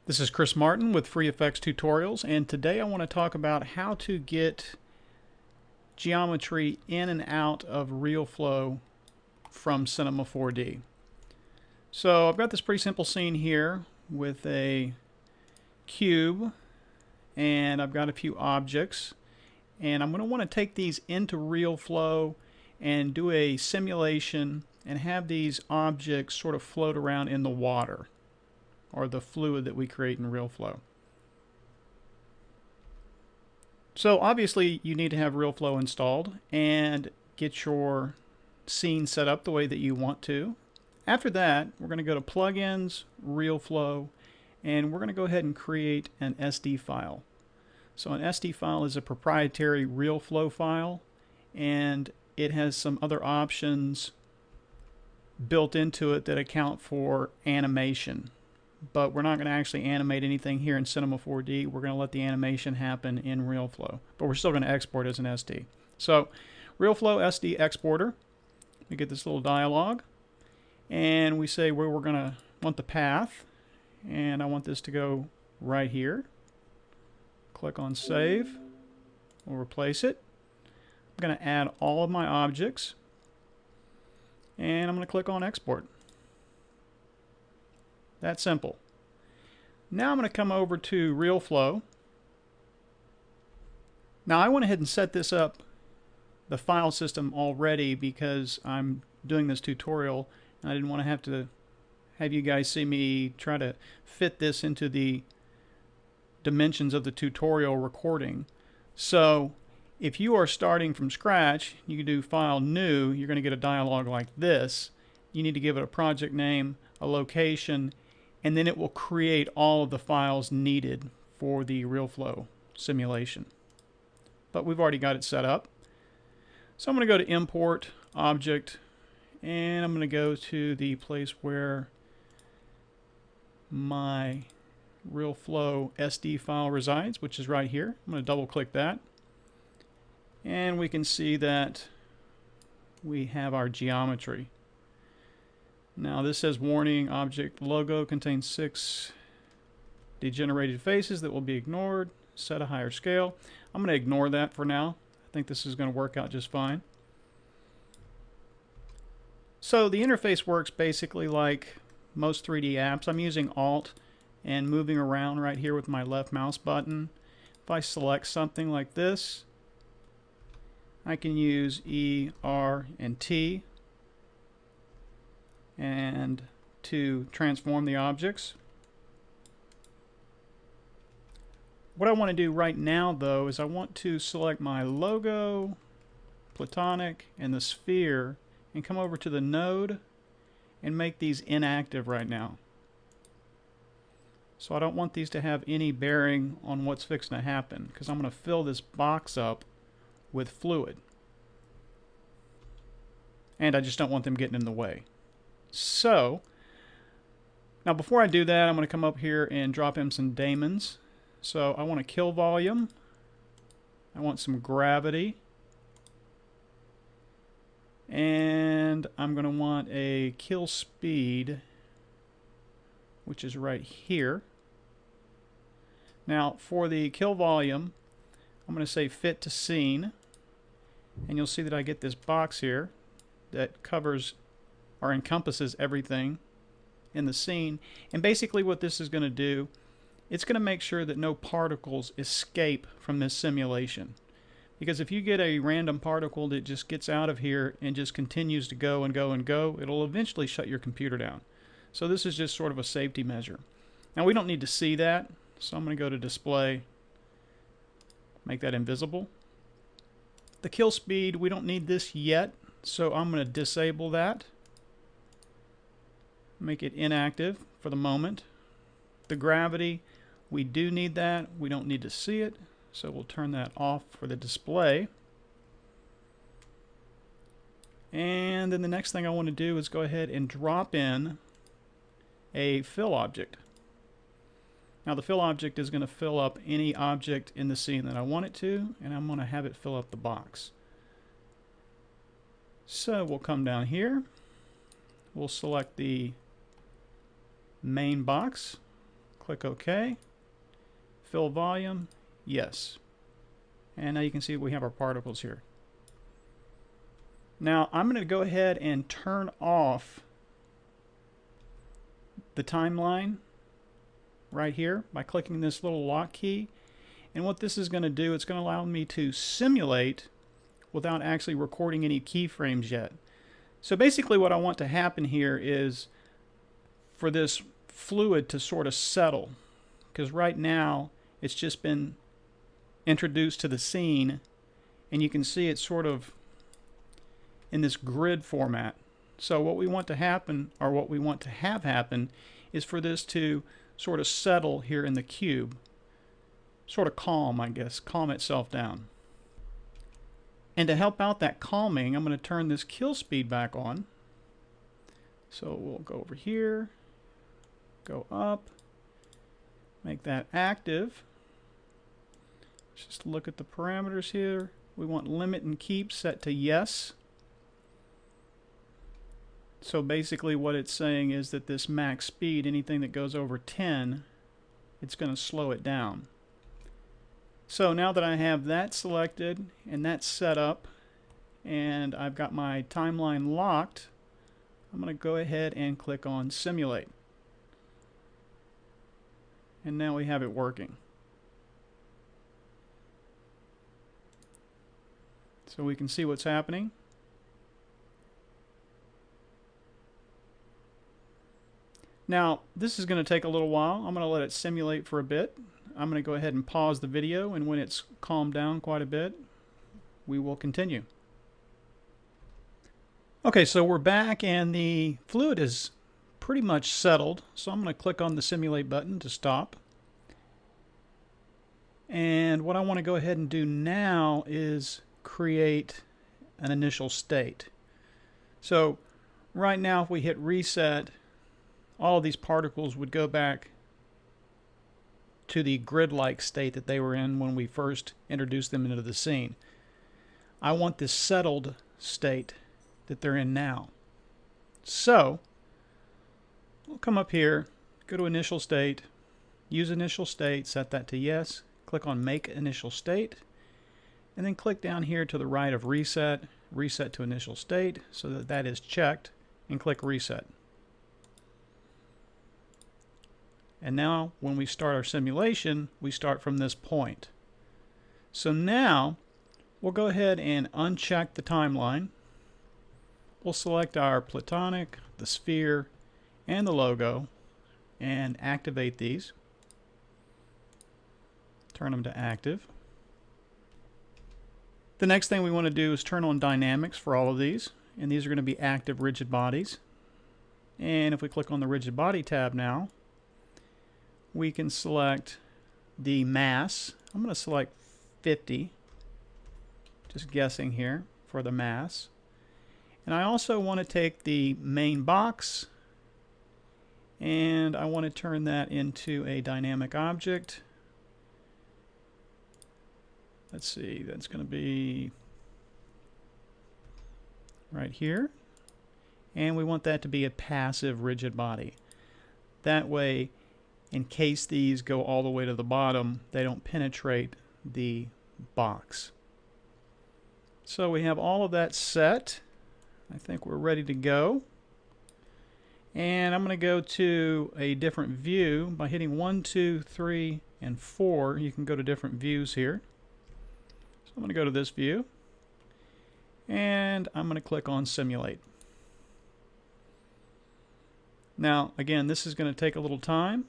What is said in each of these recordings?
This is Chris Martin with Free Effects Tutorials, and today I want to talk about how to get geometry in and out of Realflow from Cinema 4D. So I've got this pretty simple scene here with a cube, and I've got a few objects, and I'm going to want to take these into Realflow and do a simulation and have these objects sort of float around in the water, or the fluid that we create in Realflow. So obviously you need to have Realflow installed and get your scene set up the way that you want to. After that, we're going to go to Plugins, Realflow, and we're going to go ahead and create an SD file. So an SD file is a proprietary Realflow file, and it has some other options built into it that account for animation. But we're not going to actually animate anything here in Cinema 4D. We're going to let the animation happen in Realflow. But we're still going to export as an SD. So, Realflow SD exporter. We get this little dialog. And we say where we're going to want the path. And I want this to go right here. Click on Save. We'll replace it. I'm going to add all of my objects. And I'm going to click on Export. That simple. Now I'm going to come over to Realflow. Now I went ahead and set this up, the file system already, because I'm doing this tutorial and I didn't want to have you guys see me try to fit this into the dimensions of the tutorial recording. So if you are starting from scratch, you can do File New. You're going to get a dialog like this. You need to give it a project name, a location, and then it will create all of the files needed for the Realflow simulation. But we've already got it set up. So I'm going to go to Import, Object, and I'm going to go to the place where my Realflow SD file resides, which is right here. I'm going to double click that. And we can see that we have our geometry. Now this says warning, object logo contains 6 degenerated faces that will be ignored. Set a higher scale. I'm going to ignore that for now. I think this is going to work out just fine. So the interface works basically like most 3D apps. I'm using Alt and moving around right here with my left mouse button. If I select something like this, I can use E, R, and T and to transform the objects. What I want to do right now though is I want to select my logo, platonic, and the sphere and come over to the node and make these inactive right now. So I don't want these to have any bearing on what's fixing to happen, because I'm going to fill this box up with fluid. And I just don't want them getting in the way. So, now before I do that, I'm going to come up here and drop in some daemons. So I want a kill volume. I want some gravity. And I'm going to want a kill speed, which is right here. Now for the kill volume, I'm going to say fit to scene. And you'll see that I get this box here that covers or encompasses everything in the scene. And basically what this is going to do, it's going to make sure that no particles escape from this simulation. Because if you get a random particle that just gets out of here and just continues to go and go and go, it'll eventually shut your computer down. So this is just sort of a safety measure. Now we don't need to see that, so I'm going to go to display, make that invisible. The kill speed, we don't need this yet, so I'm going to disable that. Make it inactive for the moment. The gravity, we do need that. We don't need to see it, so we'll turn that off for the display. And then the next thing I want to do is go ahead and drop in a fill object. Now the fill object is going to fill up any object in the scene that I want it to, and I'm going to have it fill up the box. So we'll come down here. We'll select the main box, Click OK. Fill volume. Yes. And now you can see we have our particles here. Now I'm going to go ahead and turn off the timeline right here by clicking this little lock key. And what this is going to do, it's going to allow me to simulate without actually recording any keyframes yet. So basically what I want to happen here is for this fluid to sort of settle, because right now it's just been introduced to the scene and you can see it's sort of in this grid format. So what we want to happen, or what we want to have happen, is for this to sort of settle here in the cube. Sort of calm, I guess, calm itself down. And to help out that calming, I'm going to turn this kill speed back on. So we'll go over here, go up, make that active. Let's just look at the parameters here. We want limit and keep set to yes. So basically what it's saying is that this max speed, anything that goes over 10, it's going to slow it down. So now that I have that selected and that's set up and I've got my timeline locked, I'm going to go ahead and click on Simulate. And now we have it working. So we can see what's happening. Now, this is going to take a little while. I'm going to let it simulate for a bit. I'm going to go ahead and pause the video, and when it's calmed down quite a bit, we will continue. Okay, so we're back and the fluid is pretty much settled. So I'm going to click on the Simulate button to stop. And what I want to go ahead and do now is create an initial state. So right now if we hit reset, all of these particles would go back to the grid-like state that they were in when we first introduced them into the scene. I want this settled state that they're in now. So we'll come up here, go to initial state, use initial state, set that to yes, click on make initial state, and then click down here to the right of reset, reset to initial state so that that is checked, and click reset. And now when we start our simulation, we start from this point. So now we'll go ahead and uncheck the timeline. We'll select our platonic, the sphere, and the logo and activate these. Turn them to active. The next thing we want to do is turn on dynamics for all of these, and these are going to be active rigid bodies. And if we click on the rigid body tab now, we can select the mass. I'm going to select 50, just guessing here for the mass. And I also want to take the main box and I want to turn that into a dynamic object. Let's see, that's going to be right here. And we want that to be a passive rigid body. That way, in case these go all the way to the bottom, they don't penetrate the box. So we have all of that set. I think we're ready to go. And I'm going to go to a different view by hitting 1, 2, 3, and 4. You can go to different views here. So I'm going to go to this view. And I'm going to click on Simulate. Now, again, this is going to take a little time.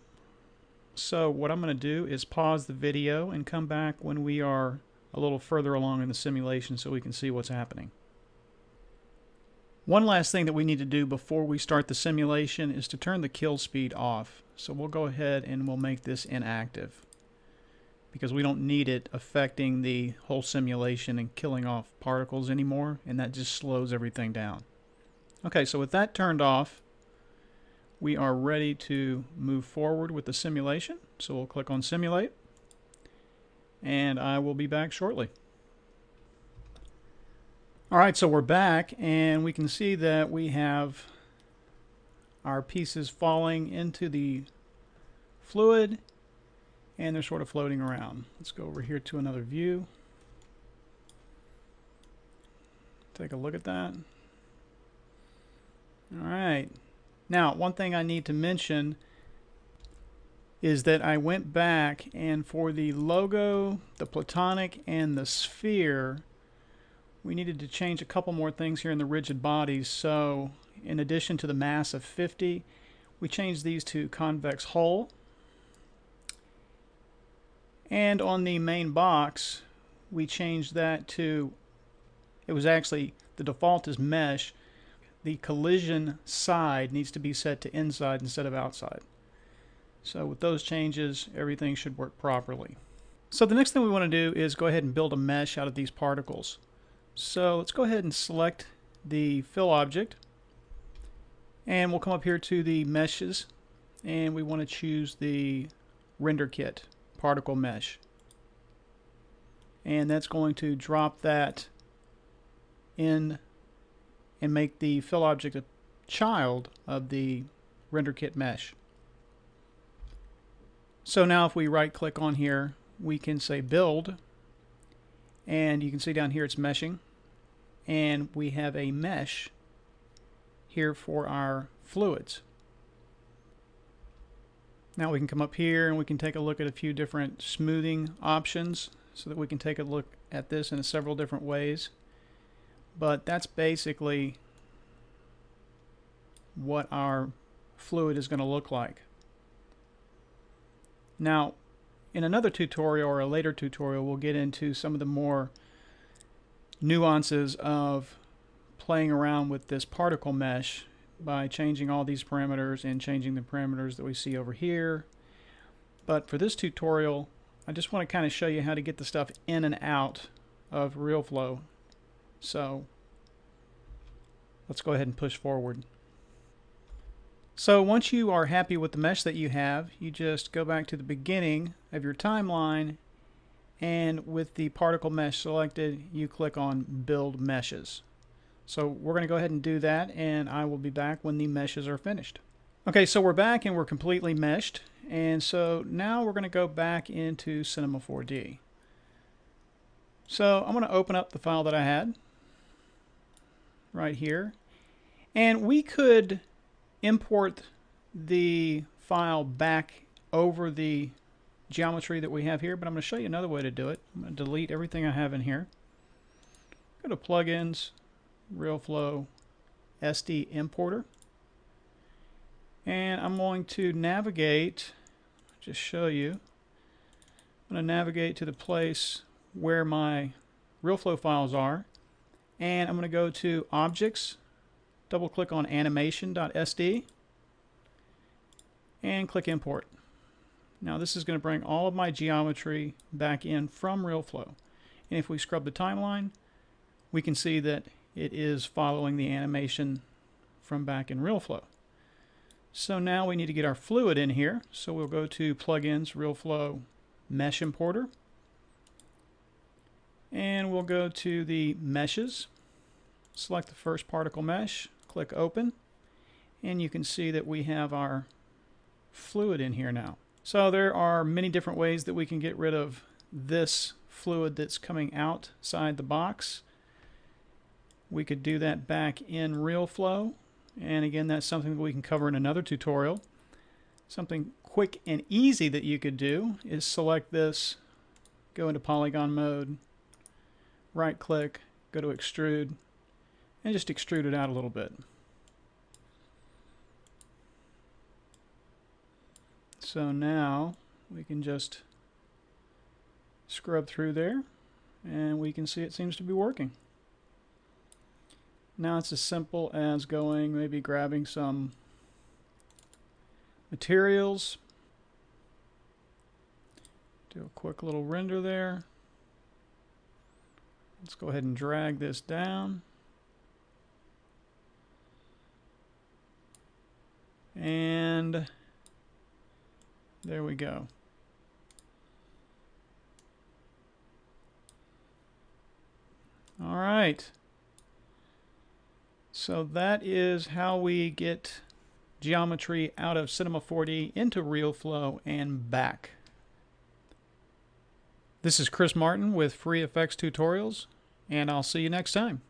So what I'm going to do is pause the video and come back when we are a little further along in the simulation so we can see what's happening. One last thing that we need to do before we start the simulation is to turn the kill speed off. So we'll go ahead and we'll make this inactive because we don't need it affecting the whole simulation and killing off particles anymore, and that just slows everything down. Okay, so with that turned off, we are ready to move forward with the simulation. So we'll click on Simulate, and I will be back shortly. Alright, so we're back, and we can see that we have our pieces falling into the fluid, and they're sort of floating around. Let's go over here to another view. Take a look at that. All right. Now, one thing I need to mention is that I went back and for the logo, the platonic, and the sphere, we needed to change a couple more things here in the rigid bodies. So in addition to the mass of 50, we changed these to convex hull. And on the main box, we changed that to, it was actually, the default is mesh. The collision side needs to be set to inside instead of outside. So with those changes, everything should work properly. So the next thing we want to do is go ahead and build a mesh out of these particles. So let's go ahead and select the fill object, and we'll come up here to the meshes, and we want to choose the render kit particle mesh, and that's going to drop that in and make the fill object a child of the render kit mesh. So now if we right click on here, we can say build, and you can see down here it's meshing, and we have a mesh here for our fluids. Now we can come up here and we can take a look at a few different smoothing options so that we can take a look at this in several different ways. But that's basically what our fluid is going to look like. Now, in another tutorial or a later tutorial, we'll get into some of the more nuances of playing around with this particle mesh by changing all these parameters and changing the parameters that we see over here. But for this tutorial, I just want to kind of show you how to get the stuff in and out of Realflow. So let's go ahead and push forward. So once you are happy with the mesh that you have, you just go back to the beginning of your timeline, and with the particle mesh selected, you click on Build Meshes. So we're going to go ahead and do that, and I will be back when the meshes are finished. Okay, so we're back and we're completely meshed, and so now we're going to go back into Cinema 4D. So I'm going to open up the file that I had right here, and we could import the file back over the geometry that we have here, but I'm going to show you another way to do it. I'm going to delete everything I have in here. Go to Plugins, Realflow, SD Importer, and I'm going to navigate, just show you, I'm going to navigate to the place where my Realflow files are, and I'm going to go to Objects, double click on animation.sd, and click Import. Now this is going to bring all of my geometry back in from Realflow, and if we scrub the timeline, we can see that it is following the animation from back in Realflow. So now we need to get our fluid in here, so we'll go to Plugins, Realflow, Mesh Importer, and we'll go to the Meshes, select the first particle mesh, click Open, and you can see that we have our fluid in here now. So there are many different ways that we can get rid of this fluid that's coming outside the box. We could do that back in Realflow, and again, that's something that we can cover in another tutorial. Something quick and easy that you could do is select this, go into polygon mode, right click, go to extrude, and just extrude it out a little bit. So now we can just scrub through there, and we can see it seems to be working. Now it's as simple as going, maybe grabbing some materials, do a quick little render there. Let's go ahead and drag this down. And there we go. All right. So that is how we get geometry out of Cinema 4D into Realflow and back. This is Chris Martin with Free Effects Tutorials, and I'll see you next time.